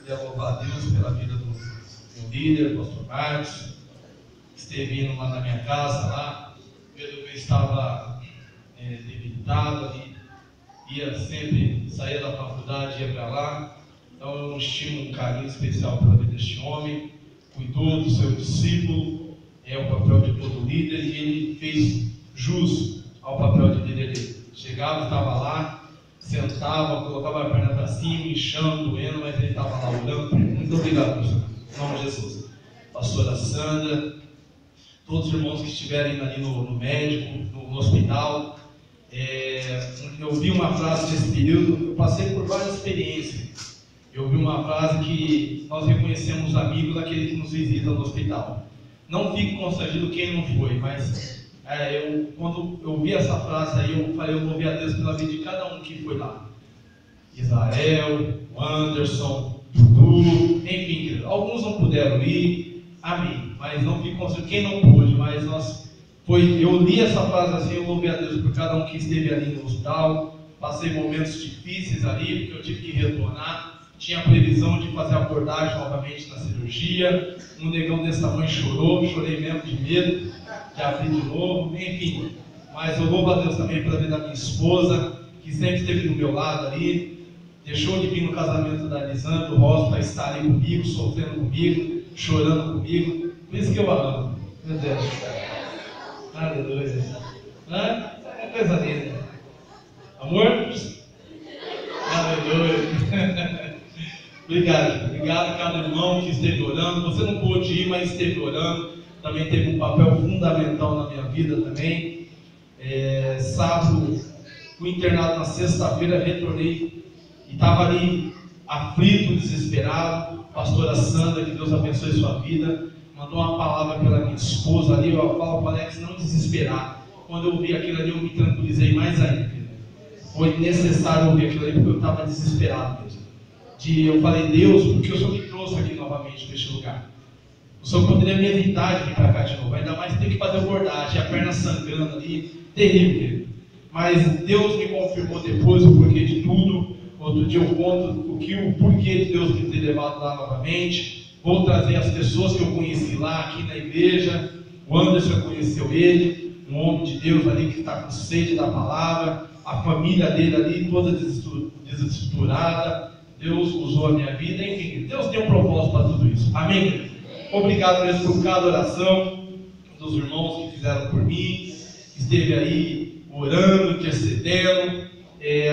quero louvar a Deus pela vida do meu líder, o pastor Marcos, que esteve indo lá na minha casa, lá, pelo que eu estava debilitado ali, ia sempre, saía da faculdade, ia para lá. Então eu estimo um carinho especial pela vida deste homem, cuidou do seu discípulo, é o papel de todo líder, e ele fez jus ao papel de líder dele. Chegava, estava lá, sentava, colocava a perna para cima, inchando, doendo, mas ele estava lá orando. Muito obrigado, professor. Em nome de Jesus. Pastora Sandra, todos os irmãos que estiverem ali no médico, no hospital. Eu vi uma frase nesse período, eu passei por várias experiências. Eu vi uma frase que nós reconhecemos amigos daquele que nos visita no hospital. Não fique constrangido quem não foi, mas quando eu vi essa frase aí, eu falei, eu louvi a Deus pela vida de cada um que foi lá. Israel, Anderson, Dudu, enfim, alguns não puderam ir, amém. Mas não fique constrangido quem não pôde, mas eu li essa frase assim, eu louvi a Deus por cada um que esteve ali no hospital. Passei momentos difíceis ali, porque eu tive que retornar. Tinha a previsão de fazer a abordagem novamente na cirurgia. Um negão desse tamanho chorou, chorei mesmo de medo de abrir de novo, enfim. Mas eu louvo a Deus também pela vida da minha esposa, que sempre esteve do meu lado ali. Deixou de vir no casamento da Lisandro Rosa para estar ali comigo, sofrendo comigo, chorando comigo. Por isso que eu a amo. Meu Deus. Aleluia. É coisa linda. Amor? Aleluia. Obrigado a cada irmão que esteve orando. Você não pôde ir, mas esteve orando. Também teve um papel fundamental na minha vida também. Sábado, fui internado na sexta-feira, retornei e estava ali aflito, desesperado. Pastora Sandra, que Deus abençoe sua vida, mandou uma palavra pela minha esposa ali. Eu falo para o Alex não desesperar. Quando eu ouvi aquilo ali, eu me tranquilizei mais ainda. Foi necessário ouvir aquilo ali, porque eu estava desesperado mesmo. Eu falei, Deus, porque o Senhor me trouxe aqui novamente para este lugar. O Senhor poderia me evitar de vir para cá de novo, ainda mais ter que fazer abordagem, a perna sangrando ali, terrível. Mas Deus me confirmou depois o porquê de tudo. Outro dia eu conto o porquê de Deus me ter levado lá novamente. Vou trazer as pessoas que eu conheci lá, aqui na igreja. O Anderson conheceu ele, um homem de Deus ali que está com sede da palavra. A família dele ali, toda desestruturada. Deus usou a minha vida, enfim, Deus tem um propósito para tudo isso. Amém? Obrigado mesmo por cada oração dos irmãos que fizeram por mim, que esteve aí orando, intercedendo.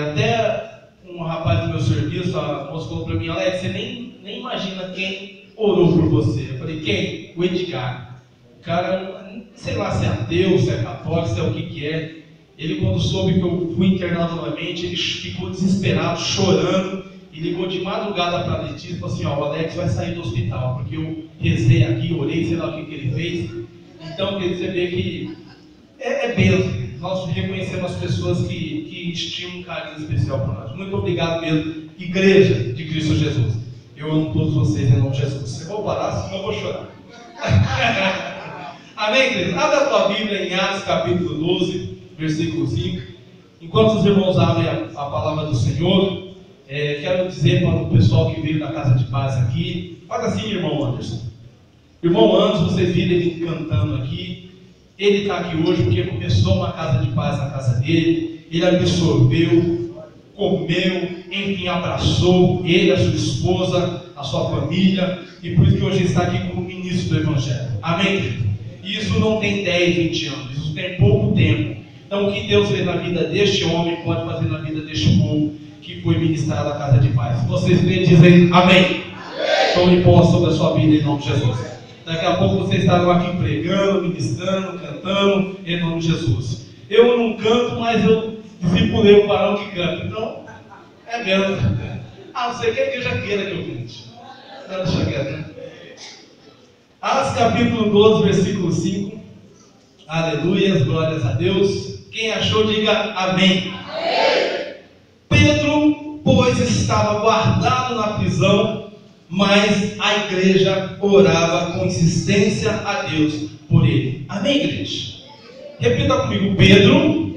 Até um rapaz do meu serviço, a moça falou para mim, Alex, você nem imagina quem orou por você. Eu falei, quem? O Edgar. O cara, sei lá se é ateu, se é católico, se é o que é. Ele, quando soube que eu fui internado novamente, ele ficou desesperado, chorando. E ligou de madrugada para a Letícia e falou assim, o Alex vai sair do hospital, porque eu rezei aqui, orei, sei lá o que ele fez. Então, você vê que é bênção. Nós reconhecemos as pessoas que estimam um carinho especial por nós. Muito obrigado mesmo, Igreja de Cristo Jesus. Eu amo todos vocês em nome de Jesus. Eu vou parar, senão eu vou chorar. Amém, igreja? Abra a tua Bíblia em Atos capítulo 12, versículo 5. Enquanto os irmãos abrem a palavra do Senhor, quero dizer para o pessoal que veio da casa de paz aqui, faz assim, irmão Anderson. Irmão Anderson, vocês viram ele cantando aqui. Ele está aqui hoje porque começou uma casa de paz na casa dele. Ele absorveu, comeu, enfim, abraçou ele, a sua esposa, a sua família. E por isso que hoje ele está aqui como ministro do Evangelho. Amém? E isso não tem 10, 20 anos, isso tem pouco tempo. Então o que Deus fez na vida deste homem pode fazer na vida deste povo que foi ministrado à casa de paz. Se vocês creem, dizem amém. Tome posse sobre a sua vida em nome de Jesus. Daqui a pouco vocês estarão aqui pregando, ministrando, cantando em nome de Jesus. Eu não canto, mas eu discipulei um varão que canta. Então, é mesmo. Você quer que eu já queira que eu cante? Não, deixa quieto, né? Atos capítulo 12, versículo 5. Aleluia, glórias a Deus. Quem achou, diga amém. Pedro, pois, estava guardado na prisão, mas a igreja orava com insistência a Deus por ele. Amém, igreja? Repita comigo. Pedro,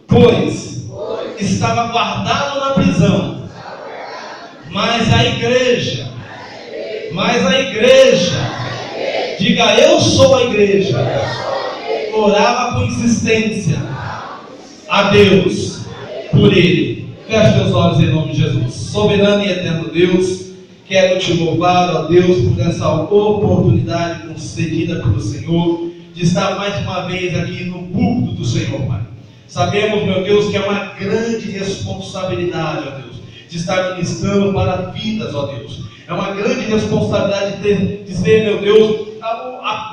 pois, estava guardado na prisão, Mas a igreja. Mas a igreja. Diga, eu sou a igreja. Orava com insistência a Deus por ele. Feche teus olhos em nome de Jesus. Soberano e eterno Deus, quero te louvar, ó Deus, por essa oportunidade concedida pelo Senhor de estar mais uma vez aqui no púlpito do Senhor, Pai. Sabemos, meu Deus, que é uma grande responsabilidade, ó Deus, de estar ministrando para vidas, ó Deus. É uma grande responsabilidade de ser, meu Deus,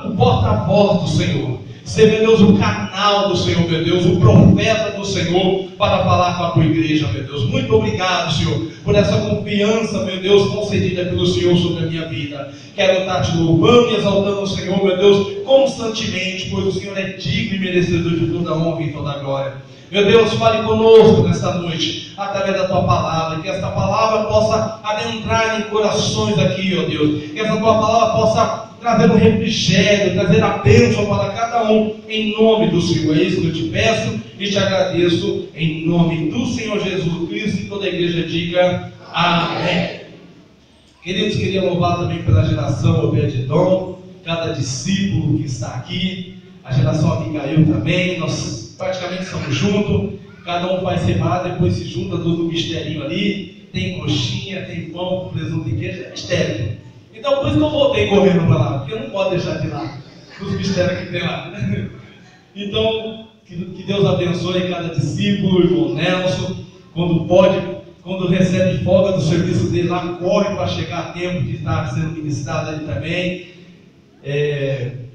o porta-voz do Senhor. Ser, meu Deus, o canal do Senhor, meu Deus, o profeta do Senhor, para falar com a tua igreja, meu Deus. Muito obrigado, Senhor, por essa confiança, meu Deus, concedida pelo Senhor sobre a minha vida. Quero estar te louvando e exaltando o Senhor, meu Deus, constantemente, pois o Senhor é digno e merecedor de toda a honra e toda a glória. Meu Deus, fale conosco nesta noite, através da tua palavra, que esta palavra possa adentrar em corações aqui, ó Deus, que essa tua palavra possa trazer um refrigério, trazer a bênção para cada um, em nome do Senhor. É isso que eu te peço e te agradeço, em nome do Senhor Jesus Cristo, e toda a igreja diga amém. Queridos, queria louvar também pela geração Obed-Edom, cada discípulo que está aqui, a geração Abigail também. Nós praticamente estamos juntos, cada um vai semar, depois se junta tudo no misterinho ali, tem coxinha, tem pão, presunto e queijo, é mistério. Então por isso que eu voltei correndo para lá, porque eu não posso deixar de ir lá, os mistérios que tem lá. Então, que Deus abençoe cada discípulo, irmão Nelson, quando pode, quando recebe folga do serviço dele lá, corre para chegar a tempo de estar sendo ministrado ali também.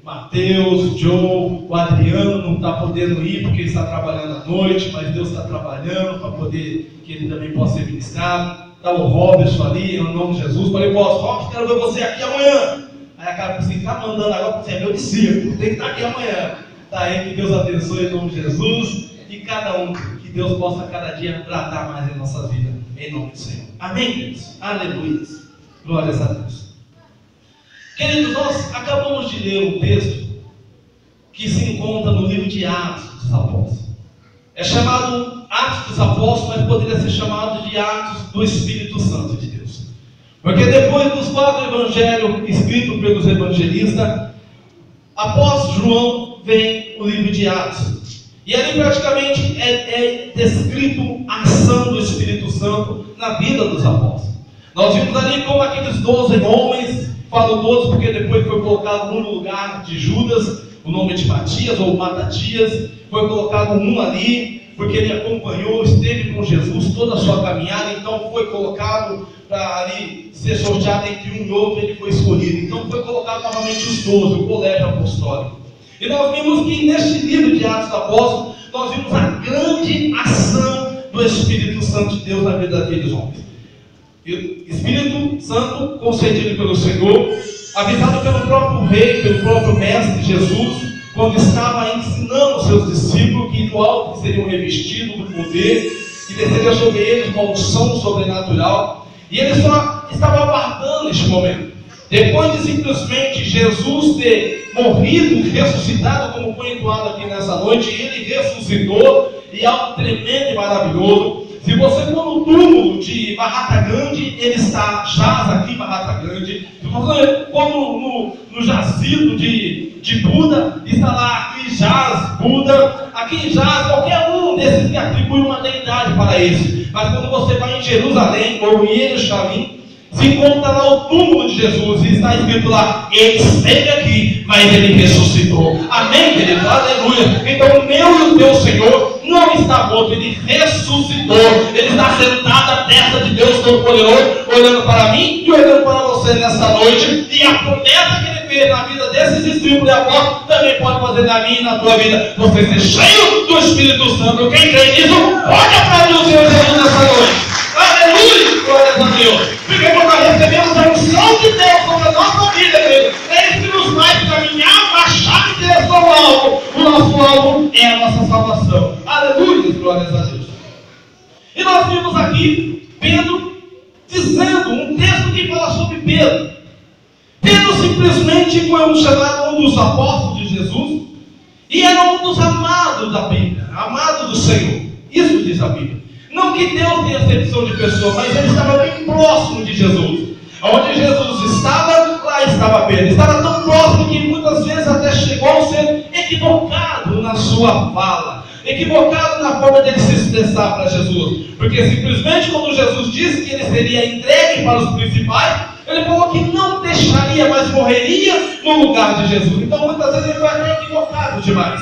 Mateus, Joe, o Adriano não está podendo ir porque ele está trabalhando à noite, mas Deus está trabalhando para poder que ele também possa ser ministrado. Está o Robertson ali, em nome de Jesus. Falei, Robertson, quero ver você aqui amanhã. Aí a cara assim, está mandando agora, você é meu discípulo, tem que estar aqui amanhã. Está aí, que Deus abençoe em nome de Jesus. E cada um, que Deus possa cada dia tratar mais em nossa vida, em nome do Senhor. Amém, queridos? Aleluia. Glórias a Deus. Queridos, nós acabamos de ler um texto que se encontra no livro de Atos dos Apóstolos. É chamado Atos dos Apóstolos, mas poderia ser chamado de Atos do Espírito Santo de Deus. Porque depois dos 4 evangelhos escritos pelos evangelistas, após João vem o livro de Atos. E ali praticamente é descrito a ação do Espírito Santo na vida dos apóstolos. Nós vimos ali como aqueles 12 homens, falo 12 porque depois foi colocado um no lugar de Judas, o nome de Matias ou Matatias, foi colocado um ali, porque ele acompanhou, esteve com Jesus toda a sua caminhada, então foi colocado para ali ser sorteado entre um e outro, ele foi escolhido. Então foi colocado novamente os 12, o colégio apostólico. E nós vimos que neste livro de Atos dos Apóstolos, nós vimos a grande ação do Espírito Santo de Deus na vida daqueles homens. E Espírito Santo concedido pelo Senhor, avisado pelo próprio rei, pelo próprio mestre Jesus, quando estava ensinando os seus discípulos que do alto seriam revestidos do poder, que desceria sobre eles uma unção sobrenatural, e eles só estavam aguardando este momento. Depois de simplesmente Jesus ter morrido e ressuscitado, como foi entoado aqui nessa noite, ele ressuscitou, e algo tremendo e maravilhoso. Se você for no túmulo de Barata Grande, ele jaz aqui em Barata Grande. Se você for no jazido de Buda, está lá, aqui jaz Buda, aqui jaz qualquer um desses que atribui uma deidade para esse. Mas quando você vai em Jerusalém ou em Jerusalém, se encontra lá o túmulo de Jesus e está escrito lá, ele esteve aqui, mas ele ressuscitou. Amém, querido? Aleluia. Então o meu e o teu Senhor não está morto, ele ressuscitou. Ele está sentado à destra de Deus Todo-Poderoso, olhando para mim e olhando para você nessa noite. E a promessa que ele fez na vida desses discípulos de apóstolos também pode fazer na minha e na tua vida. Você ser cheio do Espírito Santo. Quem crê nisso, pode aplaudir o Senhor Jesus nessa noite. Aleluia! Glórias a Deus! Porque quando nós recebemos a unção de Deus sobre a nossa vida, querido, é isso que nos faz caminhar, marchar em direção ao alvo. O nosso alvo é a nossa salvação. Aleluia! Glórias a Deus! E nós vimos aqui Pedro dizendo um texto que fala sobre Pedro. Pedro simplesmente foi chamado um dos apóstolos de Jesus e era um dos amados da Bíblia, amado do Senhor. Isso diz a Bíblia. Não que Deus tenha acepção de pessoa, mas ele estava bem próximo de Jesus. Onde Jesus estava, lá estava Pedro. Estava tão próximo que muitas vezes até chegou a ser equivocado na sua fala, equivocado na forma dele se expressar para Jesus. Porque simplesmente quando Jesus disse que ele seria entregue para os principais, ele falou que não deixaria, mas morreria no lugar de Jesus. Então muitas vezes ele foi até equivocado demais.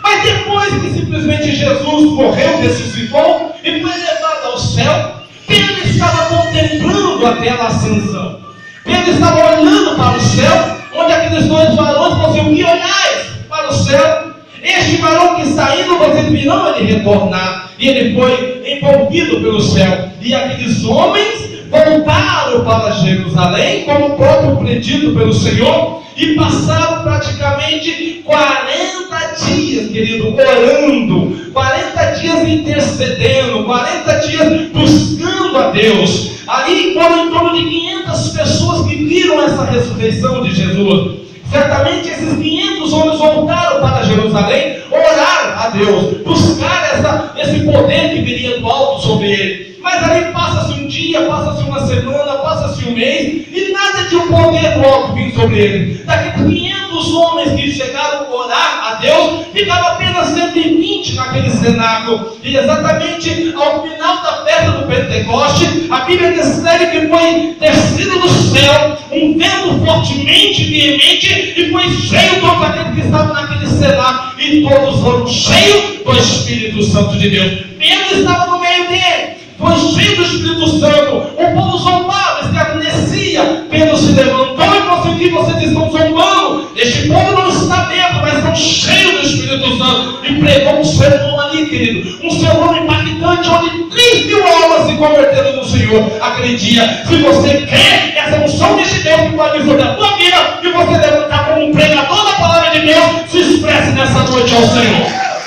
Mas depois que simplesmente Jesus morreu, ressuscitou e foi levado ao céu, Pedro estava contemplando aquela ascensão. Pedro estava olhando para o céu, onde aqueles dois varões falaram assim: o que olhais para o céu? Este varão que está indo, vocês virão ele retornar. E ele foi envolvido pelo céu. E aqueles homens voltaram para Jerusalém, como o próprio predito pelo Senhor, e passaram praticamente 40 dias, querido, orando, 40 dias intercedendo, 40 dias buscando a Deus. Ali foram em torno de 500 pessoas que viram essa ressurreição de Jesus. Certamente esses 500 homens voltaram para Jerusalém, orar a Deus, buscar esse poder que viria do alto sobre ele. Mas ali passa-se um dia, passa-se uma semana, passa-se um mês, e nada de um poder do alto vir sobre ele. Daqueles 500 homens que chegaram a orar a Deus, ficava apenas 120 naquele cenáculo. E exatamente ao final da festa do Pentecoste, a Bíblia descreve que foi descido do céu um vento fortemente veemente, e foi cheio todos aqueles que estavam naquele cenáculo, e todos foram cheios do Espírito Santo de Deus. Pedro estava no meio dele, foi cheio do Espírito Santo. O povo zombava, escarnecia. Pedro se levantou e falou assim: que vocês estão zombando? Este povo não está dentro, mas estão cheios do Espírito Santo. E pregou um sermão ali, querido, um sermão impactante, onde 3.000 almas se converteram no Senhor aquele dia. Se você quer essa unção deste Deus que pode vir sobre a tua vida, e você levantar como um pregador da palavra de Deus, se expresse nessa noite ao Senhor.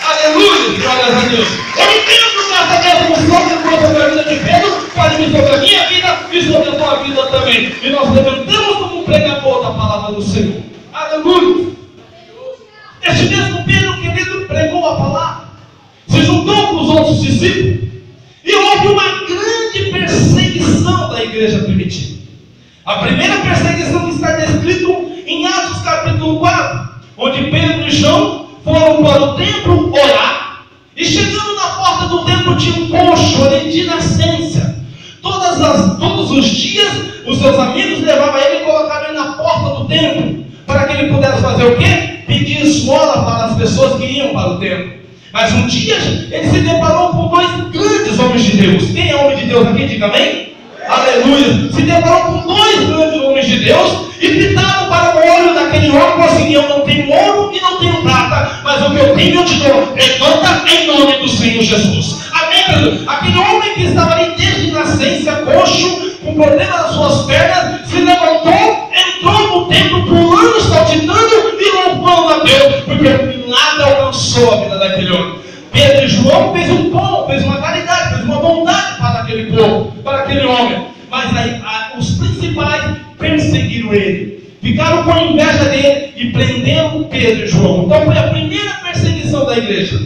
Aleluia, glórias a Deus. Eu entendo que essa mesma unção que foi sobre a vida de Pedro pode vir sobre a minha vida e sobre a tua vida também. E nós levantamos como um pregador da palavra do Senhor. Aleluia. Este mesmo Pedro, querido, pregou a palavra, se juntou com os outros discípulos, e houve uma grande perseguição da igreja primitiva. A primeira perseguição que está descrito em Atos capítulo 4, onde Pedro e João foram para o templo orar, e chegando na porta do templo tinha um coxo ali de nascença. Todos os dias os seus amigos levavam ele e colocavam ele na porta do templo, para que ele pudesse fazer o quê? Pedir esmola para as pessoas que iam para o templo. Mas um dia ele se deparou com dois grandes homens de Deus. Quem é homem de Deus aqui? Diga amém. Aleluia. Se deparou com dois grandes homens de Deus e gritaram para o olho daquele homem, falou assim: eu não tenho ouro e não tenho prata, mas o que eu tenho eu te dou. Levanta em nome do Senhor Jesus. Amém, querido? Aquele homem que estava ali desde nascença, coxo, com problema nas suas pernas, se levantou, entrou no templo, pulando, saltitando e louvando a Deus, porque o milagre alcançou a vida daquele homem. Pedro e João fez um pão, fez uma caridade, fez uma bondade para aquele povo, para aquele homem. Mas aí, os principais perseguiram ele, ficaram com inveja dele e prenderam Pedro e João. Então foi a primeira perseguição da igreja.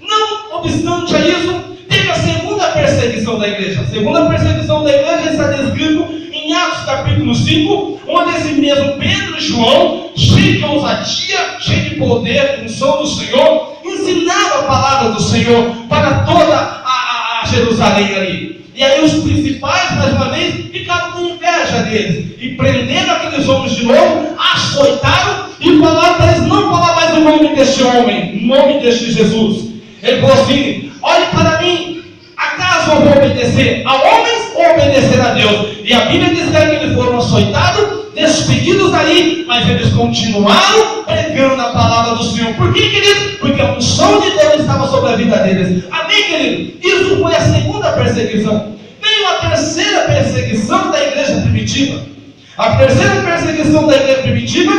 Não obstante a isso, teve a segunda perseguição da igreja. A segunda perseguição da igreja está descrito em Atos capítulo 5, onde esse mesmo Pedro e João, cheio de ousadia, cheio de poder, de unção do Senhor, ensinava a palavra do Senhor para toda a Jerusalém ali. E aí os principais, mais uma vez, ficaram com inveja deles e prenderam aqueles homens de novo, açoitaram e falaram para eles não falar mais o nome deste homem, o nome deste Jesus. Ele falou assim: olhe para mim, acaso eu vou obedecer a homens ou obedecer a Deus? E a Bíblia diz que eles foram açoitados, despedidos dali, mas eles continuaram pregando a palavra do Senhor. Por quê, querido? Porque a unção de Deus estava sobre a vida deles. Amém, querido? Isso foi a segunda perseguição. Veio a terceira perseguição da igreja primitiva. A terceira perseguição da igreja primitiva,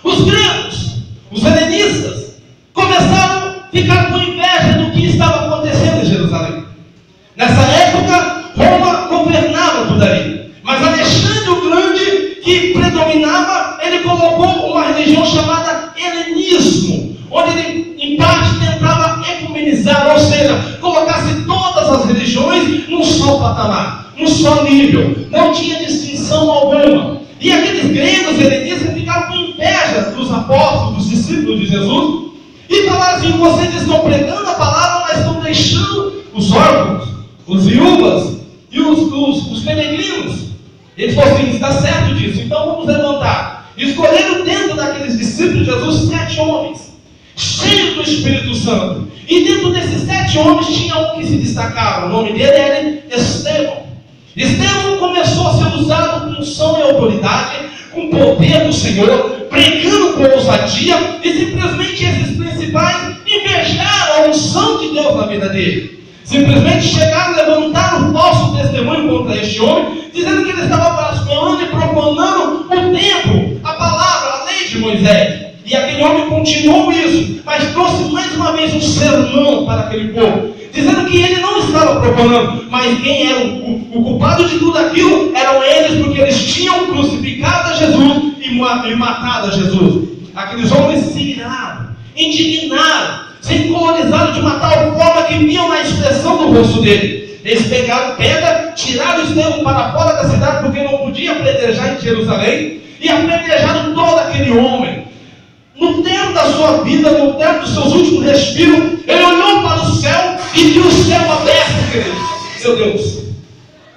os gregos, os helenistas, começaram a ficar com inveja do que estava acontecendo em Jerusalém. Nessa época, Roma governava tudo ali. Mas Alexandre o Grande, que predominava, ele colocou uma religião chamada helenismo, onde ele, em parte, tentava ecumenizar, ou seja, colocasse todas as só patamar, um só nível, não tinha distinção alguma. E aqueles gregos helenistas ficaram com inveja dos apóstolos, dos discípulos de Jesus, e falaram assim: vocês estão pregando a palavra, mas estão deixando os órfãos, os viúvas e os peregrinos. Eles falaram assim: está certo disso, então vamos levantar. Escolheram dentro daqueles discípulos de Jesus 7 homens, cheios do Espírito Santo. E dentro desses 7 homens tinha um que se destacava. O nome dele era Estevão. Estevão começou a ser usado com unção e autoridade, com poder do Senhor, pregando com ousadia, e simplesmente esses principais invejaram a unção de Deus na vida dele. Simplesmente chegaram e levantaram um falso testemunho contra este homem, dizendo que ele estava blasfemando e profanando o templo, a palavra, a lei de Moisés. E aquele homem continuou isso, mas trouxe mais uma vez um sermão para aquele povo, dizendo que ele não estava profanando, mas quem era o culpado de tudo aquilo eram eles, porque eles tinham crucificado a Jesus e matado a Jesus. Aqueles homens se iraram, indignaram, se encolerizaram de uma tal forma que viam na expressão do rosto dele. Eles pegaram pedra, tiraram Estevão para fora da cidade, porque não podia apedrejar em Jerusalém, e apedrejaram todo aquele homem. No tempo da sua vida, no tempo dos seus últimos respiros, ele olhou para o céu e viu o céu aberto, querido. Meu Deus,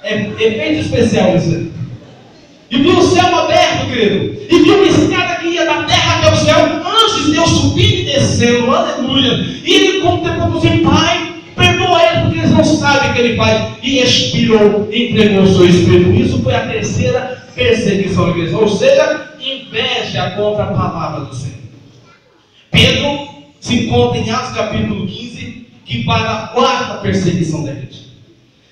é efeito especial isso aí. E viu o céu aberto, querido, e viu uma escada que ia da terra até o céu, anjos de Deus subindo e descendo, aleluia. E ele contemplou assim: Pai, perdoa eles, porque eles não sabem o que ele faz. E expirou, entregou o seu espírito. Isso foi a terceira perseguição da igreja, ou seja, inveja contra a palavra do Senhor. Pedro se encontra em Atos capítulo 15, que vai na 4ª perseguição da igreja.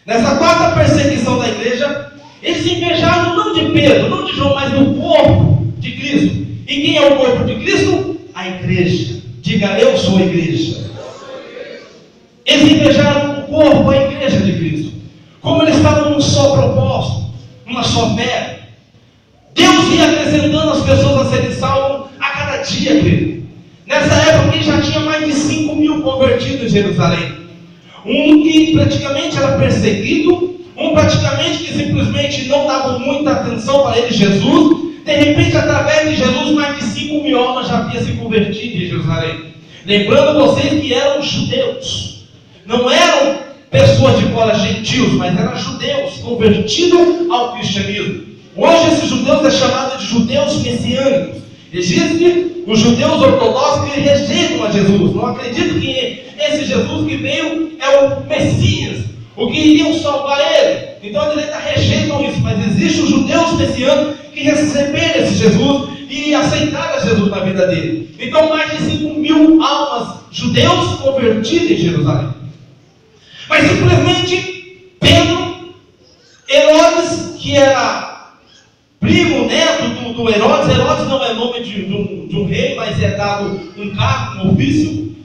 Nessa 4ª perseguição da igreja, eles invejaram não de Pedro, não de João, mas do corpo de Cristo. E quem é o corpo de Cristo? A igreja. Diga: eu sou a igreja. Eles invejaram o corpo, a igreja de Cristo. Como eles estavam num só propósito, numa só fé. Deus ia acrescentando as pessoas a serem salvas a cada dia, querido. Nessa época ele já tinha mais de 5.000 convertidos em Jerusalém. Um que praticamente era perseguido, um praticamente que simplesmente não dava muita atenção para ele, Jesus. De repente, através de Jesus, mais de 5.000 almas já haviam se convertido em Jerusalém. Lembrando vocês que eram judeus, não eram pessoas de fora, gentios, mas eram judeus convertidos ao cristianismo. Hoje esses judeus é chamado de judeus messiânicos. Existem os judeus ortodoxos que rejeitam a Jesus, não acreditam que esse Jesus que veio é o Messias, o que iriam salvar ele. Então eles ainda rejeitam isso, mas existem os judeus messiânicos que receberam esse Jesus e aceitaram Jesus na vida dele. Então mais de 5.000 almas judeus convertidos em Jerusalém. Mas simplesmente Pedro, Herodes, que era primo, neto do Herodes. Herodes não é nome de um rei, mas é dado um cargo, um ofício.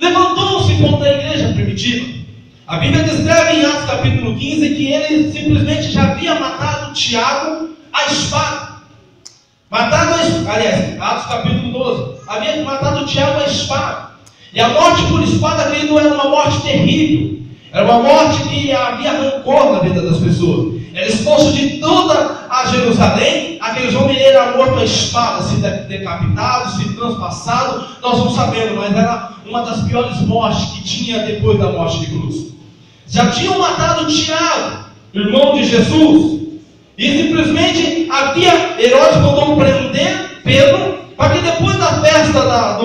Levantou-se contra a igreja primitiva. A Bíblia descreve em Atos capítulo 15 que ele simplesmente já havia matado Tiago à espada. Aliás, Atos capítulo 12. Havia matado Tiago à espada. E a morte por espada, querido, era uma morte terrível. Era uma morte que havia rancor na vida das pessoas. Era expulso de toda a Jerusalém. Aqueles homens eram mortos à espada, se decapitados, se transpassados. Nós não sabemos, mas era uma das piores mortes que tinha depois da morte de cruz. Já tinham matado Tiago, irmão de Jesus. E simplesmente Herodes mandou prender Pedro, para que depois da festa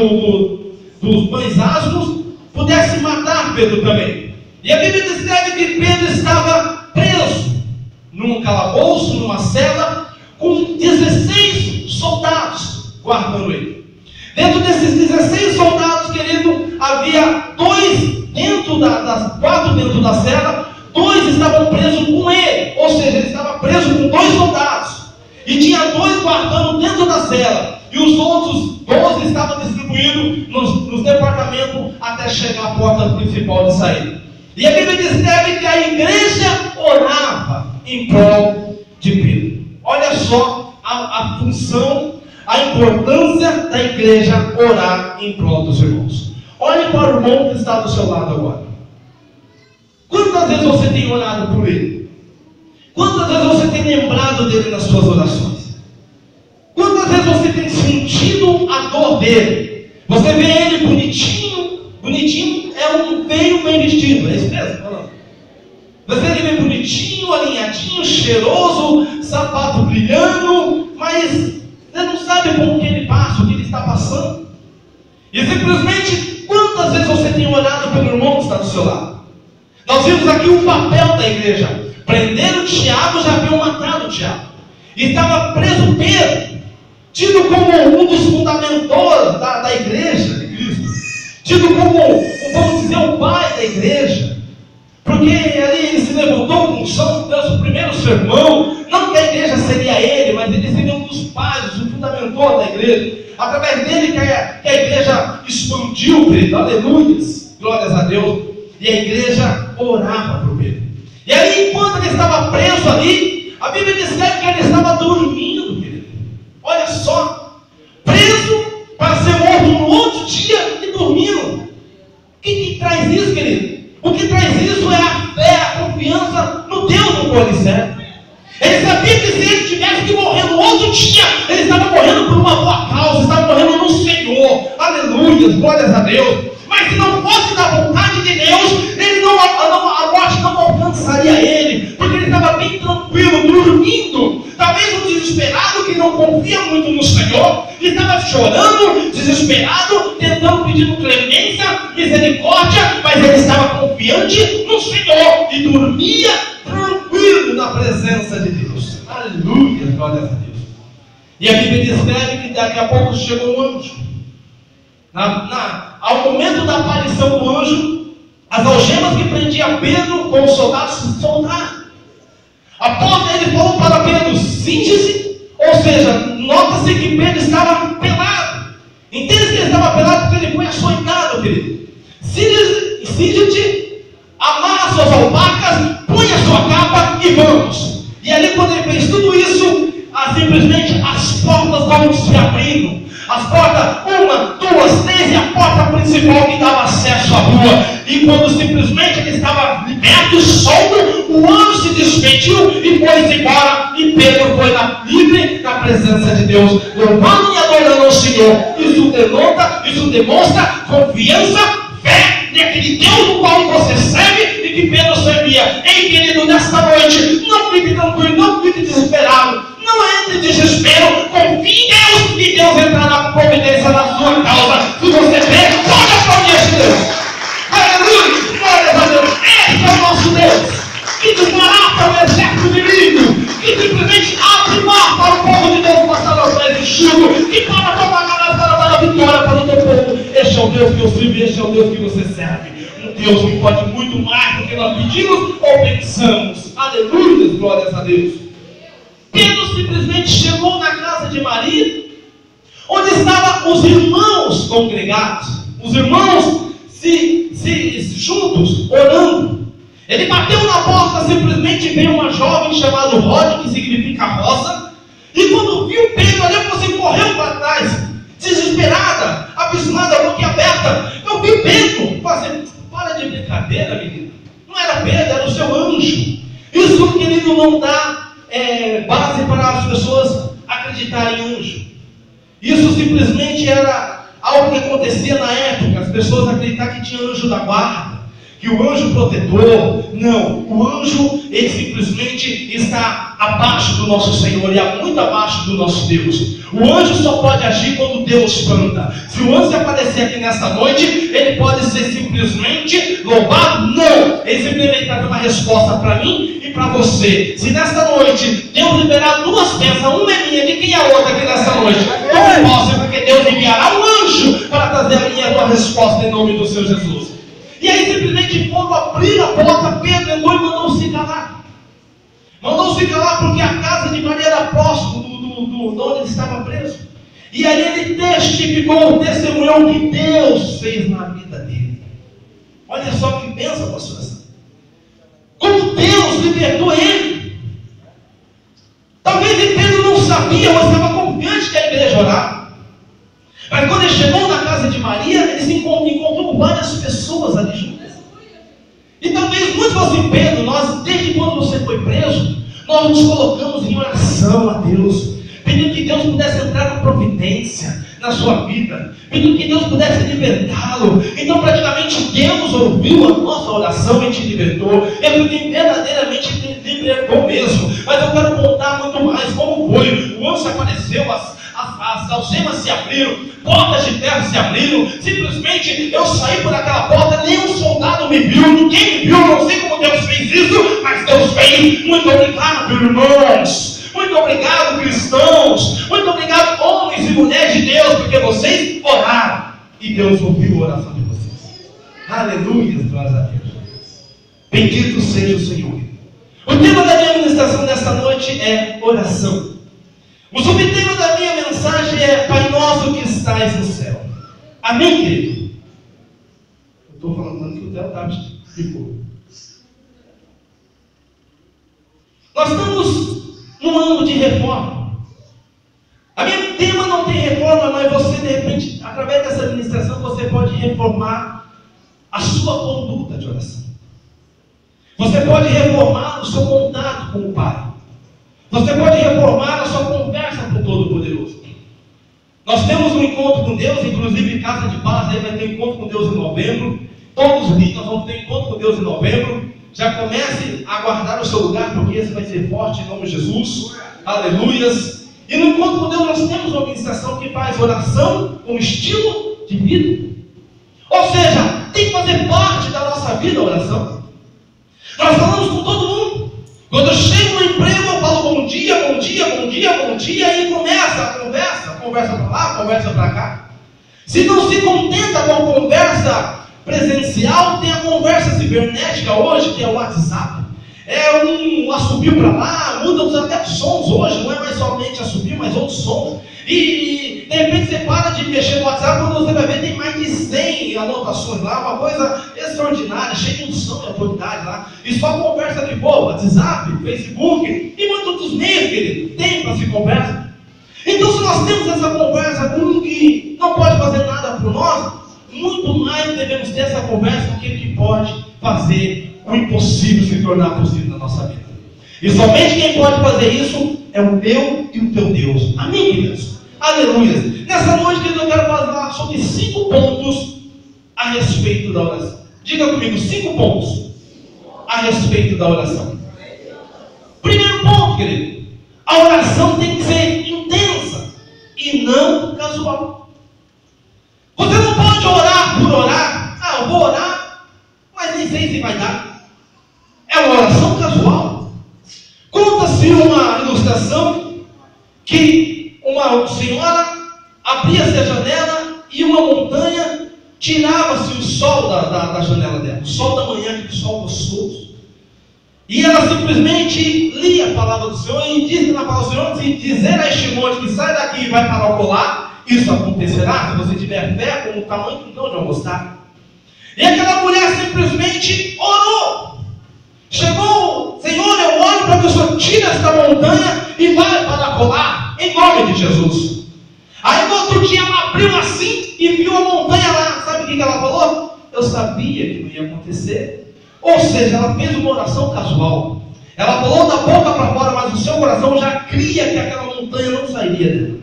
dos pães asmos, pudesse matar Pedro também. E a Bíblia descreve que Pedro estava preso num calabouço, numa cela, com 16 soldados guardando ele. Dentro desses 16 soldados, querido, havia 2 dentro 4 dentro da cela, 2 estavam presos com ele, ou seja, ele estava preso com 2 soldados, e tinha 2 guardando dentro da cela, e os outros 12 estavam distribuídos nos departamentos até chegar à porta principal de saída. E a Bíblia descreve que a igreja orava em prol de Pedro. Olha só a função, a importância da igreja orar em prol dos irmãos. Olhe para o irmão que está do seu lado agora. Quantas vezes você tem orado por ele? Quantas vezes você tem lembrado dele nas suas orações? Quantas vezes você tem sentido a dor dele? Você vê ele bonitinho é um veio bem vestido, é isso mesmo? Você vê ele bem bonitinho, alinhadinho, cheiroso, sapato brilhando, mas você não sabe como que ele passa, o que ele está passando. E simplesmente, quantas vezes você tem orado pelo irmão que está do seu lado? Nós vimos aqui o papel da igreja. Prenderam Tiago, já haviam matado Tiago. E estava preso Pedro, tido como um dos fundamentores da igreja de Cristo, tido como, vamos dizer, o pai da igreja, porque ali ele se levantou com São Deus, o primeiro sermão. Não que a igreja seria ele, mas ele seria um dos pais, o fundamentor da igreja. Através dele que a igreja expandiu, querido, aleluias, glórias a Deus. E a igreja orava por Pedro. E aí, enquanto ele estava preso ali, a Bíblia descreve que ele estava dormindo, querido. Olha só, preso para ser morto no outro dia e dormindo. O que traz isso, querido? O que traz isso é a fé, a confiança no Deus no qual ele serve. Ele sabia que se ele tivesse que morrer no outro dia, ele estava morrendo por uma boa causa, estava morrendo no Senhor. Aleluia, glórias a Deus. Mas se não fosse da vontade de Deus, a morte não alcançaria ele, porque ele estava bem tranquilo, dormindo. Talvez um desesperado que não confia muito no Senhor, estava chorando, desesperado, tentando, pedindo clemência, misericórdia, mas ele estava confiante no Senhor e dormia tranquilo na presença de Deus. Aleluia, glórias a Deus. E a Bíblia descreve que daqui a pouco chegou um anjo. Ao momento da aparição do anjo, as algemas que prendiam Pedro com os soldados se soltaram. Após ele falou para Pedro: cinge-se. Ou seja, nota-se que Pedro estava pelado. Entende que ele estava pelado porque ele foi açoitado, querido. Cinge-te, amarra suas alpacas, põe a sua capa e vamos. E ali, quando ele fez tudo isso, simplesmente as portas vão se abrindo. As portas, 1, 2, 3, e a porta principal que dava acesso à rua. E quando simplesmente ele estava liberto e solto, o anjo se despediu e foi embora. E Pedro foi livre na presença de Deus, louvando e adorando ao Senhor. Isso demonstra confiança, fé naquele Deus no qual você serve e que Pedro servia. Ei, querido, nesta noite, não fique tranquilo, não fique desesperado. Não entre em desespero, confie em Deus e Deus entrará com providência na sua causa. Se você crê, pode aplaudir esse Deus. Aleluia, glória a Deus. Esse é o nosso Deus, que desbarata o exército inimigo, que simplesmente abre mar para o povo de Deus passar aos pés de chuva, que para tomar para dar a vitória para o teu povo. Este é o Deus que eu sirvo, este é o Deus que você serve. Um Deus que pode muito mais do que nós pedimos ou pensamos. Aleluia, glórias a Deus. Pedro simplesmente chegou na casa de Maria, onde estavam os irmãos congregados, os irmãos juntos, orando. Ele bateu na porta, simplesmente veio uma jovem chamada Rode, que significa rosa, e quando viu Pedro ali, você correu para trás, desesperada, abismada, boquiaberta. Eu vi Pedro, para de brincadeira, menina. Não era Pedro, era o seu anjo. Isso, querido, não dá base para as pessoas acreditarem em anjo. Isso simplesmente era algo que acontecia na época. As pessoas acreditavam que tinha anjo da guarda, que o anjo protetor. Não, o anjo, ele simplesmente está abaixo do nosso Senhor, e muito abaixo do nosso Deus. O anjo só pode agir quando Deus espanta. Se o anjo aparecer aqui nesta noite, ele pode ser simplesmente louvado? Não, ele simplesmente está dando uma resposta para mim e para você. Se nesta noite Deus liberar duas peças, uma é minha, de quem é a outra aqui nesta noite? Não posso, porque Deus enviará um anjo para trazer a minha tua resposta em nome do Senhor Jesus. E aí simplesmente quando abrir a porta, Pedro entrou e mandou-se calar. Mandou-se calar porque a casa de Maria era próximo de onde ele estava preso. E ali ele testificou, testemunhou o que Deus fez na vida dele. Olha só que bênção, pastor. Como Deus libertou ele. Talvez Pedro não sabia, mas estava confiante que a igreja orava. Mas quando ele chegou na casa de Maria, ele se encontrou com várias pessoas ali juntas. E talvez muitos fossem: Pedro, desde quando você foi preso, nós nos colocamos em oração a Deus, pedindo que Deus pudesse entrar com providência na sua vida, pedindo que Deus pudesse libertá-lo. Então praticamente Deus ouviu a nossa oração e te libertou. Ele verdadeiramente te libertou mesmo. Mas eu quero contar muito mais como foi. O anjo apareceu, as algemas se abriram, portas de ferro se abriram. Simplesmente eu saí por aquela porta, nenhum soldado me viu, ninguém me viu. Não sei como Deus fez isso, mas Deus fez. Muito obrigado, meus irmãos. Muito obrigado, cristãos. Muito obrigado, homens e mulheres de Deus, porque vocês oraram e Deus ouviu a oração de vocês. Aleluia, glória a Deus. Bendito seja o Senhor. O tema da minha ministração nesta noite é oração. O subtema da minha mensagem é Pai Nosso que estais no céu. Amém, querido? Eu estou falando que o Theo está de fogo. Nós estamos num ano de reforma. A minha tema não tem reforma, mas você, de repente, através dessa administração, você pode reformar a sua conduta de oração. Você pode reformar o seu contato com o Pai. Você pode reformar a sua conversa com o Todo-Poderoso. Nós temos um encontro com Deus, inclusive Casa de Paz, aí vai ter um encontro com Deus em novembro. Todos os dias nós vamos ter um encontro com Deus em novembro. Já comece a guardar o seu lugar, porque esse vai ser forte em nome de Jesus. Aleluias. E no encontro com Deus nós temos uma ministração que faz oração como estilo de vida. Ou seja, tem que fazer parte da nossa vida a oração. Nós falamos com todo mundo. Quando eu chego no emprego, eu falo bom dia, bom dia, bom dia, bom dia, e começa a conversa para lá, conversa para cá. Se não se contenta com a conversa presencial, tem a conversa cibernética hoje, que é o WhatsApp. É um assobio para lá, muda até os sons hoje, não é mais somente assobio, mas outros sons. E de repente você para de mexer no WhatsApp, quando você vai ver, tem mais de 100 anotações lá, uma coisa extraordinária, cheia de unção e autoridade lá. E só conversa de boa, WhatsApp, Facebook e muitos outros meios, querido, tem para se conversa. Então, se nós temos essa conversa com um que não pode fazer nada por nós, muito mais devemos ter essa conversa com aquele que pode fazer o impossível se tornar possível na nossa vida. E somente quem pode fazer isso é o meu e o teu Deus. Amém, queridos? Aleluia. Nessa noite, querido, eu quero falar sobre 5 pontos a respeito da oração. Diga comigo, 5 pontos a respeito da oração. Primeiro ponto, querido. A oração tem que ser intensa e não casual. Você não pode orar por orar. Ah, eu vou orar, mas nem sei se vai dar. É uma oração casual. Conta-se uma ilustração que uma senhora abria-se a janela e uma montanha tirava-se o sol da janela dela. O sol da manhã, que o sol gostoso. E ela simplesmente lia a palavra do Senhor e disse na palavra do Senhor: se dizer a este monte que sai daqui e vai para o colar, isso acontecerá se você tiver fé como o tamanho do grão de uma mostarda. E aquela mulher simplesmente orou. Chegou: Senhor, eu oro para que o Senhor tire esta montanha e vai para colar, em nome de Jesus. Aí no outro dia ela abriu assim e viu a montanha lá. Sabe o que ela falou? Eu sabia que não ia acontecer. Ou seja, ela fez uma oração casual. Ela falou da boca para fora, mas o seu coração já cria que aquela montanha não sairia dela.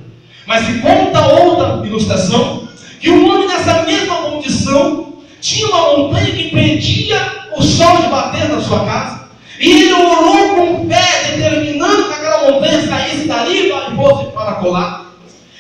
Mas se conta outra ilustração, que um homem nessa mesma condição tinha uma montanha que impedia o sol de bater na sua casa. E ele orou com fé, determinando que aquela montanha saísse dali e fosse para colar.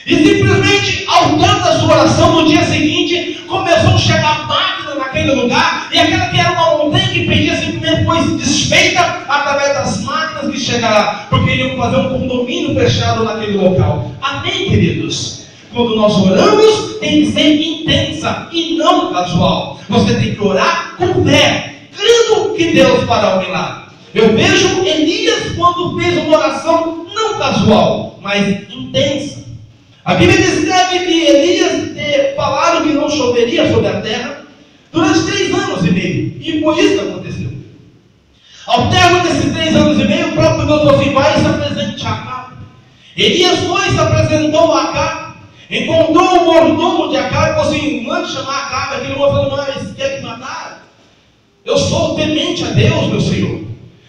E simplesmente, ao tanto da sua oração, no dia seguinte, começou a chegar máquina naquele lugar, e aquela que era uma montanha que impedia simplesmente foi desfeita através das máquinas que chegaram, porque iriam fazer um condomínio fechado naquele local. Amém, queridos? Quando nós oramos, tem que ser intensa e não casual. Você tem que orar com fé, crendo que Deus fará o milagre. Eu vejo Elias quando fez uma oração não casual, mas intensa. A Bíblia descreve que Elias falaram que não choveria sobre a terra durante 3 anos e meio. E foi isso que aconteceu. Ao término desses 3 anos e meio, o próprio Deus falou assim: vai e se apresente a Acabe. Elias foi e se apresentou a Acabe. Encontrou o mordomo de Acabe e falou assim: mande chamar Acabe. Aquele homem falou: mas quer me matar? Eu sou temente a Deus, meu Senhor.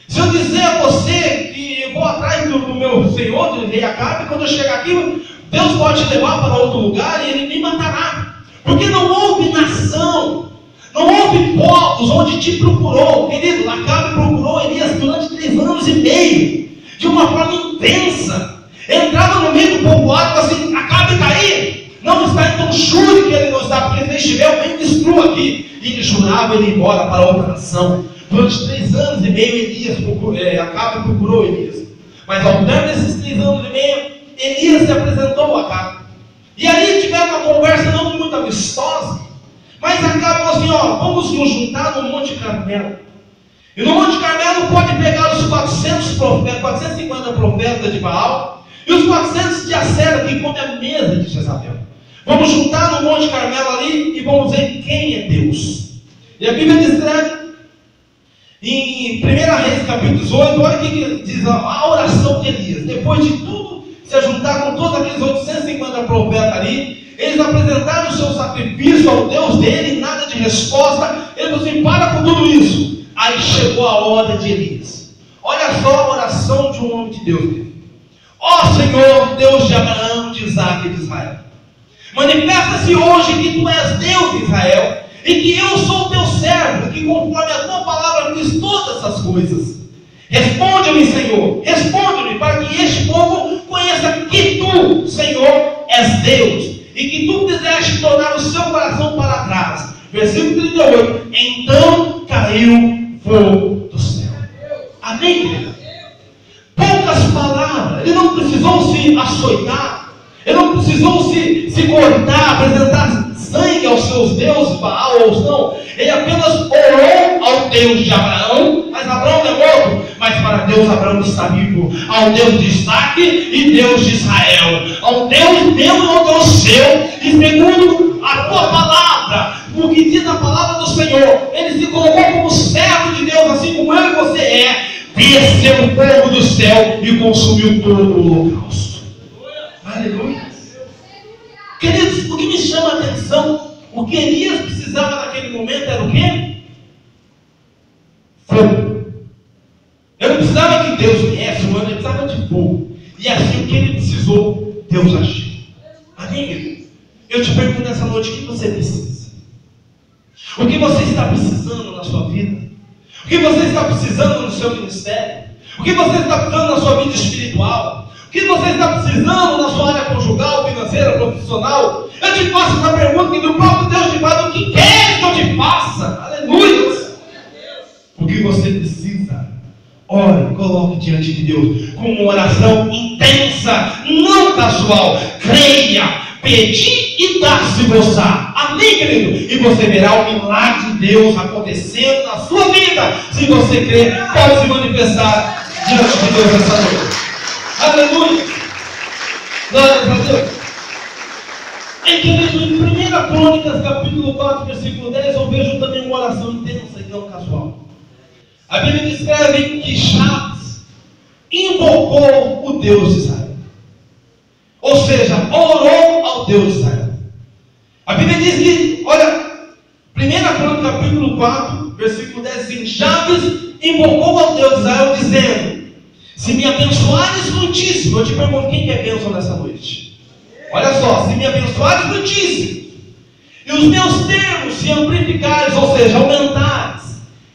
Se eu dizer a você que e vou atrás do meu senhor, do rei Acabe, e quando eu chegar aqui, Deus pode te levar para outro lugar e ele me matará. Porque não houve nação, não houve povos onde te procurou. Querido, Acabe procurou Elias durante 3 anos e meio, de uma forma intensa. Entrava no meio do povoado e assim: Acabe está aí? Não está, então jure que ele não está, porque se ele estiver, eu venho e destruo aqui. E ele jurava ele ir embora para outra nação. Durante 3 anos e meio, Acabe procurou Elias. Mas ao término desses 3 anos e meio, Elias se apresentou a Acabe. E aí tiveram uma conversa não muito amistosa, mas Acabe falou assim: ó, vamos nos juntar no Monte Carmelo. E no Monte Carmelo pode pegar os 450 profetas de Baal e os 400 de Acera, que comem a mesa de Jezabel. Vamos juntar no Monte Carmelo ali e vamos ver quem é Deus. E a Bíblia descreve em 1 Reis capítulo 18, olha o que diz a oração de Elias. Depois de tudo se juntar com todos aqueles 850 profetas ali, eles apresentaram o seu sacrifício ao Deus dele, e nada de resposta. Ele falou assim: para com tudo isso. Aí chegou a hora de Elias. Olha só a oração de um homem de Deus. Ó Senhor, Deus de Abraão, de Isaac e de Israel, manifesta-se hoje que tu és Deus de Israel, e que eu sou teu servo, que conforme a tua palavra fiz todas essas coisas. Responde-me, Senhor, responde-me, para que este povo conheça que tu, Senhor, és Deus, e que tu quiseste tornar o seu coração para trás. Versículo 38. Então caiu fogo do céu. Amém, querido? Poucas palavras. Ele não precisou se açoitar, ele não precisou se cortar, apresentar sangue aos seus deuses, Baal ou não. Ele apenas orou ao Deus de Abraão, mas Abraão é morto. Mas para Deus, Abraão está vivo. Ao Deus de Isaac e Deus de Israel. Ao Deus meu e ao Deus seu. E segundo a tua palavra, o que diz a palavra do Senhor, ele se colocou como servo de Deus, assim como eu e você é. Desceu o fogo do céu e consumiu todo o holocausto. Aleluia. Queridos, o que me chama a atenção, o que Elias precisava naquele momento era o quê? Fogo. Eu não precisava que Deus viesse, mas ele precisava de fogo. E assim o que ele precisou, Deus agiu. Amém, querido? Eu te pergunto nessa noite, o que você precisa? O que você está precisando na sua vida? O que você está precisando no seu ministério? O que você está precisando na sua vida espiritual? O que você está precisando na sua área conjugal, financeira, profissional? Eu te faço essa pergunta que do próprio Deus te faz: o que queres que eu te faça? Aleluia! O que você precisa? Ore, coloque diante de Deus com uma oração intensa, não casual. Creia, pedi e dá-se-vos-á. Amém, querido? E você verá o milagre de Deus acontecendo na sua vida. Se você crer, pode se manifestar diante de Deus essa noite. Aleluia! Glória a Deus! Querido, em 1 Crônicas, capítulo 4, versículo 10, eu vejo também uma oração intensa e não casual. A Bíblia descreve que Jabes invocou o Deus de Israel. Ou seja, orou ao Deus de Israel. A Bíblia diz que, olha, 1 Crônicas, capítulo 4, versículo 10, assim: Jabes invocou ao Deus de Israel, dizendo: se me abençoares muitíssimo. Eu te pergunto, quem quer bênção nessa noite? Olha só, se me abençoares muitíssimo, e os meus termos se amplificares, ou seja, aumentares.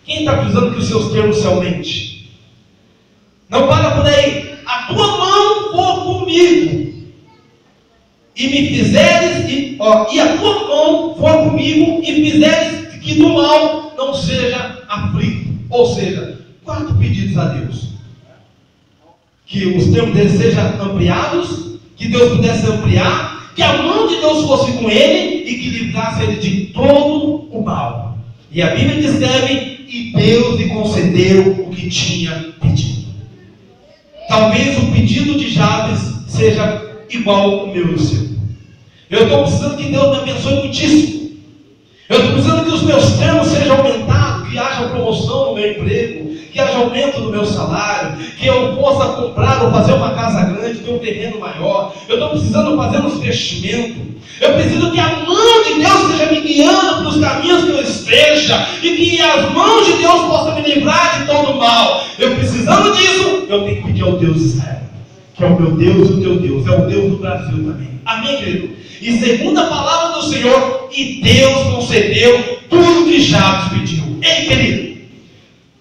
Quem está precisando que os seus termos se aumentem? Não para por aí. A tua mão for comigo, e me fizeres, e a tua mão for comigo, e fizeres que do mal não seja aflito. Ou seja, 4 pedidos a Deus: que os termos dele sejam ampliados, que Deus pudesse ampliar, que a mão de Deus fosse com ele e que livrasse ele de todo o mal. E a Bíblia descreve: e Deus lhe concedeu o que tinha pedido. Talvez o pedido de Jabes seja igual ao meu e o seu. Eu estou precisando que Deus me abençoe muitíssimo. Eu estou precisando que os meus termos sejam aumentados, que haja promoção no meu emprego, que haja aumento no meu salário, que eu possa comprar ou fazer uma casa grande, ter um terreno maior. Eu estou precisando fazer um investimento. Eu preciso que a mão de Deus esteja me guiando para os caminhos que eu esteja, e que as mãos de Deus possam me livrar de todo mal. Eu precisando disso, eu tenho que pedir ao Deus de Israel, que é o meu Deus e o teu Deus, é o Deus do Brasil também. Amém, querido? E segundo a palavra do Senhor, e Deus concedeu tudo que Jabes pediu. Ei, querido,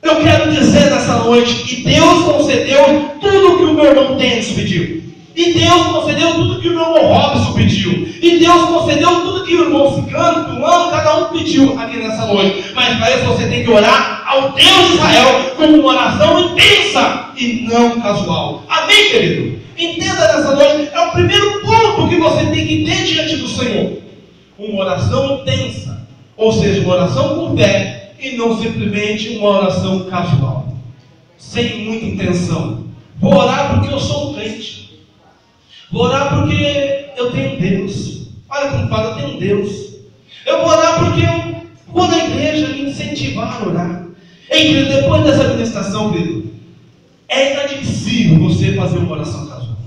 eu quero dizer nessa noite que Deus concedeu tudo que o meu irmão Tênis pediu. E Deus concedeu tudo que o meu irmão Robson pediu. E Deus concedeu tudo que o irmão Cicano, Fulano, cada um pediu aqui nessa noite. Mas para isso você tem que orar ao Deus de Israel com uma oração intensa e não casual. Amém, querido? Entenda nessa noite, é o primeiro ponto que você tem que ter diante do Senhor. Uma oração intensa, ou seja, uma oração com fé, e não simplesmente uma oração casual, sem muita intenção. Vou orar porque eu sou um crente. Vou orar porque eu tenho Deus. Olha como fala, eu tenho Deus. Eu vou orar porque eu vou na igreja me incentivar a orar. Ei, querido, depois dessa administração, querido, é inadmissível você fazer uma oração casual.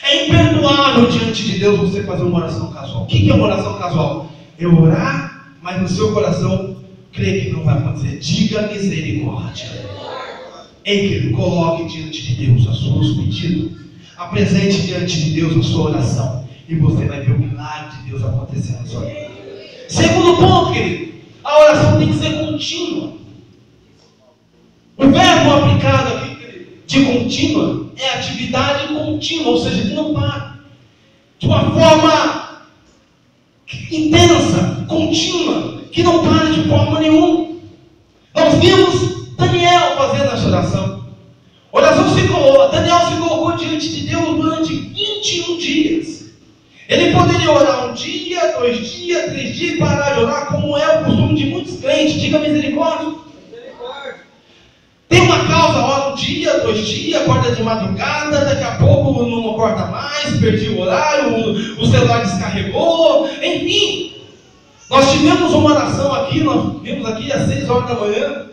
É imperdoável diante de Deus você fazer uma oração casual. O que é uma oração casual? É orar, mas no seu coração crer que não vai acontecer. Diga misericórdia. Ei, querido, coloque diante de Deus os seus pedidos. Apresente diante de Deus a sua oração. E você vai ver o milagre de Deus acontecer na sua vida. Segundo ponto, querido, a oração tem que ser contínua. O verbo aplicado aqui, querido, de contínua, é atividade contínua, ou seja, que não para. De uma forma intensa, contínua, que não para de forma nenhuma. Nós vimos Daniel fazendo essa oração. Daniel se colocou diante de Deus durante 21 dias. Ele poderia orar um dia, 2 dias, 3 dias e parar de orar, como é o costume de muitos crentes. Diga misericórdia. Tem uma causa, ora um dia, 2 dias, acorda de madrugada, daqui a pouco não acorda mais, perdi o horário, o celular descarregou, enfim. Nós tivemos uma oração aqui, nós vimos aqui às 6 horas da manhã.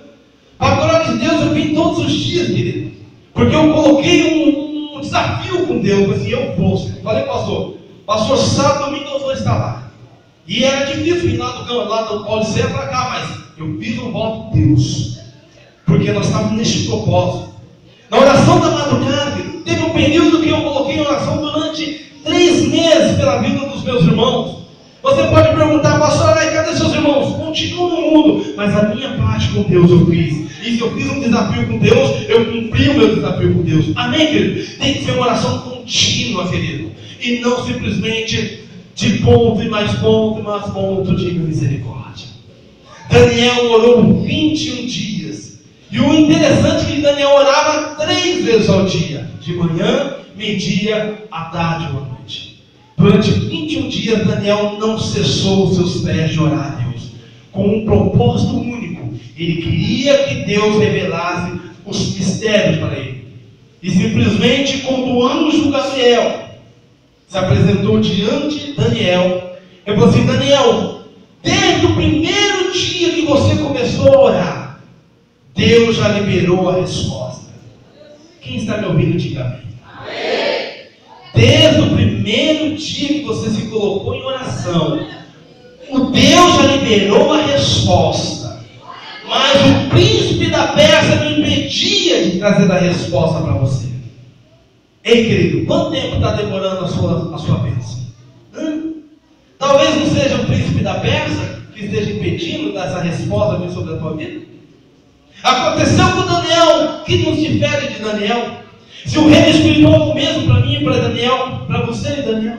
A glória de Deus eu vim todos os dias, querido. Porque eu coloquei um desafio com Deus, assim, eu vou. Falei, pastor, sábado, domingo eu vou estar lá. E era difícil vir lá do Paulicéia para cá, mas eu fiz um voto com Deus. Porque nós estávamos neste propósito. Na oração da madrugada, teve um período que eu coloquei em oração durante 3 meses pela vida dos meus irmãos. Você pode perguntar, pastor, cadê seus irmãos? Continuam no mundo, mas a minha parte com Deus eu fiz. E se eu fiz um desafio com Deus, eu cumpri o meu desafio com Deus. Amém, querido? Tem que ser uma oração contínua, querido. E não simplesmente de ponto e mais ponto, diga misericórdia. Daniel orou 21 dias. E o interessante é que Daniel orava 3 vezes ao dia. De manhã, meio-dia, à tarde ou à noite. Durante 21 dias, Daniel não cessou os seus pés de orar a Deus. Com um propósito único. Ele queria que Deus revelasse os mistérios para ele. E simplesmente quando o anjo Gabriel se apresentou diante de Daniel, ele falou assim, Daniel, desde o primeiro dia que você começou a orar, Deus já liberou a resposta. Quem está me ouvindo, diga amém. Desde o primeiro dia que você se colocou em oração, o Deus já liberou a resposta. Mas o príncipe da Pérsia me impedia de trazer a resposta para você. Ei, querido, quanto tempo está demorando a sua bênção? Talvez não seja o príncipe da Pérsia que esteja impedindo dessa resposta sobre a tua vida. Aconteceu com Daniel, que nos difere de Daniel. Se o reino espiritual é o mesmo para mim e para Daniel, para você e Daniel.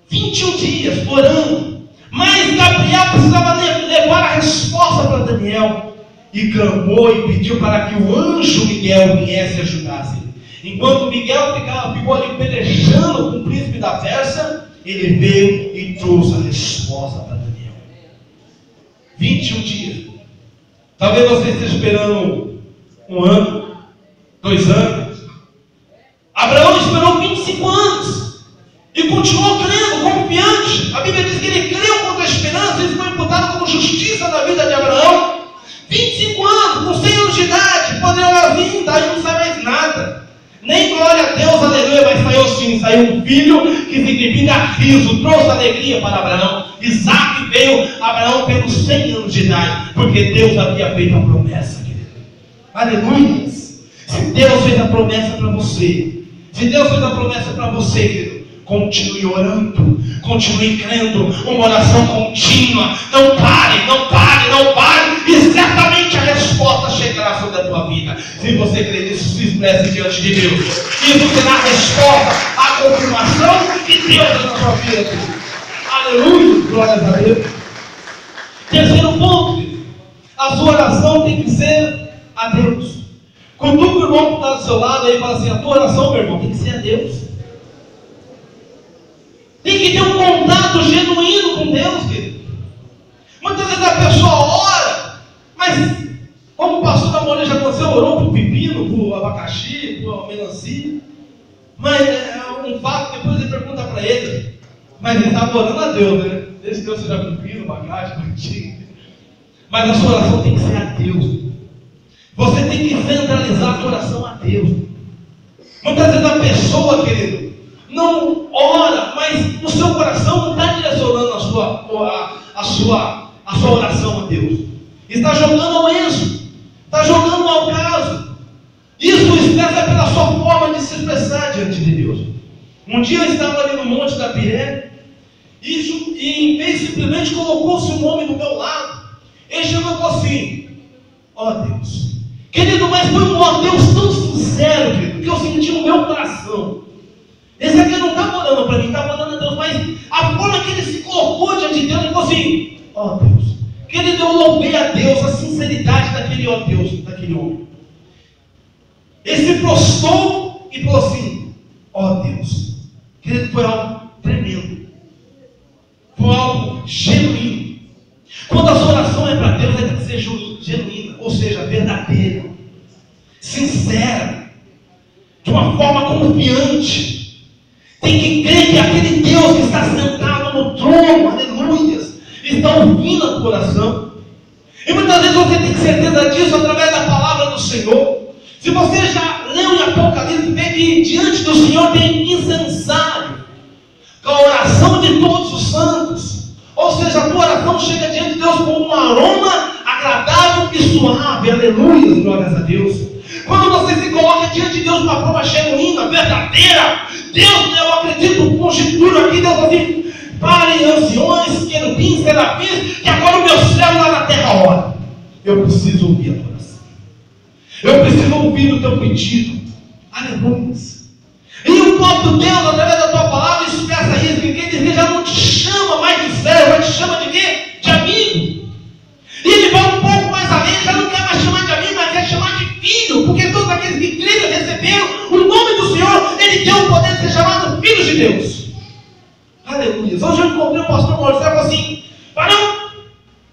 21 dias orando. Mas Gabriel precisava levar a resposta para Daniel. E clamou e pediu para que o anjo Miguel viesse ajudar-se. Enquanto Miguel ficou ali pelejando com o príncipe da Pérsia, ele veio e trouxe a resposta para Daniel. 21 dias. Talvez você esteja esperando 1 ano, 2 anos. Abraão esperou 25 anos. E continuou crendo, confiante. A Bíblia diz que ele creu contra a esperança, e foi imputado como justiça na vida aleluia, mas saiu sim, saiu um filho que significa riso, trouxe alegria para Abraão. Isaac veio a Abraão tendo 100 anos de idade, porque Deus havia feito a promessa, querido. Aleluia. Se Deus fez a promessa para você, se Deus fez a promessa para você, querido, continue orando, continue crendo, uma oração contínua. Não pare, não pare, não pare, e certamente a resposta chegará sobre a tua vida. Se você crê nisso, se expresse diante de Deus. Isso será a resposta, a confirmação que Deus é na sua vida, querido. Aleluia, glórias a Deus. Terceiro ponto, querido, a sua oração tem que ser a Deus. Quando o irmão que está do seu lado aí fala assim, a tua oração, meu irmão, tem que ser a Deus. Tem que ter um contato genuíno com Deus, querido. Muitas vezes a pessoa ora, mas como o pastor da Moreira já aconteceu, orou para o pepino, para o abacaxi, para a melancia. Mas é um fato, depois ele pergunta para ele, mas ele estava orando a Deus, né? Desde que Deus seja pepino, abacaxi, plantinho. Mas a sua oração tem que ser a Deus. Você tem que centralizar a tua oração a Deus. Muitas vezes a pessoa, querido, não ora, mas no seu coração não está direcionando a sua oração a Deus. Está jogando ao enso, está jogando ao caso. Isso expressa pela sua forma de se expressar diante de Deus. Um dia eu estava ali no Monte da Piré, e em vez simplesmente colocou-se um homem do meu lado. Ele chegou assim, ó Deus. Querido, mas foi um ó Deus tão sincero, querido, que eu senti no meu coração. Esse aqui não estava orando para mim, estava orando a Deus, mas a forma que ele se colocou diante de Deus, ele falou assim, ó Deus. Querido, eu louvei a Deus, a sinceridade daquele ó Deus, daquele homem. Ele se prostrou e falou assim, ó Deus. Querido, foi algo tremendo. Foi algo genuíno. Quando a sua oração é para Deus, ela tem que ser genuína, ou seja, verdadeira, sincera, de uma forma confiante. Tem que crer que aquele Deus que está sentado no trono, aleluia, está ouvindo a tua oração. E muitas vezes você tem certeza disso através da palavra do Senhor. Se você já leu em Apocalipse, vê que diante do Senhor tem incensário, com a oração de todos os santos. Ou seja, a tua oração chega diante de Deus com um aroma agradável e suave. Aleluia, glórias a Deus. Quando você se coloca diante de Deus de uma forma genuína, verdadeira, Deus, eu acredito, constitui aqui, Deus assim, parem anciões, querubins, serafins, que agora o meu céu lá na terra ora. Eu preciso ouvir a tua oração. Eu preciso ouvir o teu pedido. Aleluia. E o próprio Deus, através da tua palavra, expressa isso, que quem diz que já não te chama mais de servo, mas te chama de quê? De amigo. E ele vai um pouco mais além, já não quer mais chamar de amigo, mas quer chamar de filho, porque todos aqueles que creram e receberam o nome do Senhor, ele deu o poder de ser chamado filhos de Deus. Aleluia. Hoje eu encontrei o pastor Maurício e falou assim, não,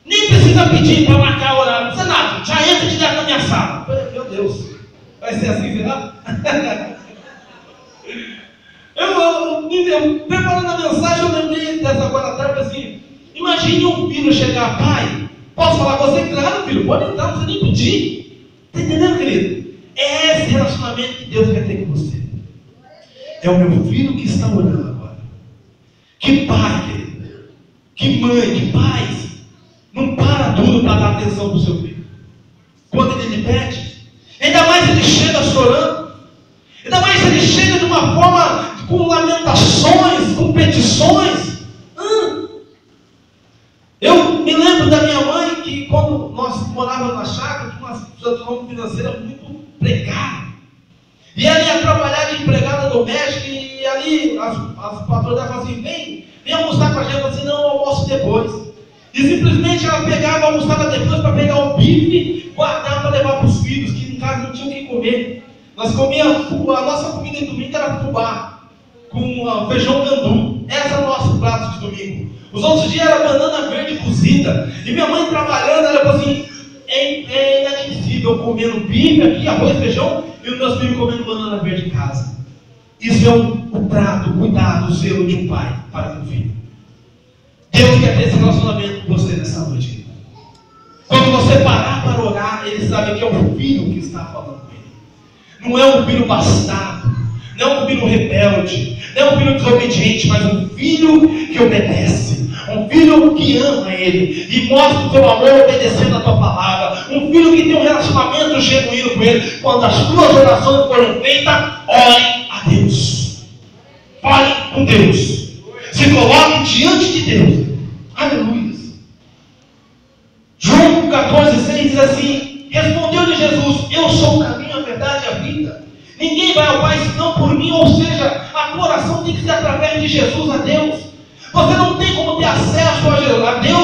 nem precisa pedir para marcar horário, não precisa nada, já entra direto na minha sala. Eu falei, meu Deus, vai ser assim, será? Eu preparando a mensagem, eu lembrei dessa agora à tarde, assim, imagine um filho chegar, pai, posso falar com você? Claro, filho, pode entrar, não precisa nem pedir. Está entendendo, querido? É esse relacionamento que Deus quer ter com você. É o meu filho que está orando agora. Que pai, querido, que mãe, que pais, não para tudo para dar atenção para o seu filho. Quando ele lhe pede, ainda mais ele chega chorando, ainda mais ele chega de uma forma com lamentações, com petições. Eu me lembro da minha mãe que quando nós morávamos na chácara, tinha uma situação financeira muito precária. E ela ia trabalhar de empregada doméstica e ali as patroas dela falavam assim, vem almoçar com a gente. Eu falei assim, não, eu almoço depois. E simplesmente ela pegava, almoçava depois para pegar o bife, guardar para levar para os filhos, que em casa não tinham o que comer. Nós comíamos, a nossa comida de domingo era fubá, com feijão gandu. Esse era o nosso prato de domingo. Os outros dias era banana verde cozida. E minha mãe trabalhando, ela falou assim, é inadmissível eu comendo bife aqui, arroz, feijão, e os meus filhos comendo banana verde em casa. Isso é o trato, o cuidado, o zelo de um pai para um filho. Deus quer ter esse relacionamento com você nessa noite. Quando você parar para orar, ele sabe que é o filho que está falando com ele. Não é um filho bastardo. Não é um filho rebelde, não é um filho desobediente, mas um filho que obedece. Um filho que ama Ele e mostra o seu amor obedecendo a tua palavra. Um filho que tem um relacionamento genuíno com Ele. Quando as tuas orações forem feitas, ore a Deus. Fale com Deus. Se coloque diante de Deus. Aleluia. João 14,6 diz assim: respondeu-lhe Jesus: eu sou o caminho, a verdade e a vida. Ninguém vai ao Pai senão por mim. Ou seja, a tua oração tem que ser através de Jesus a Deus. Você não tem como ter acesso a Deus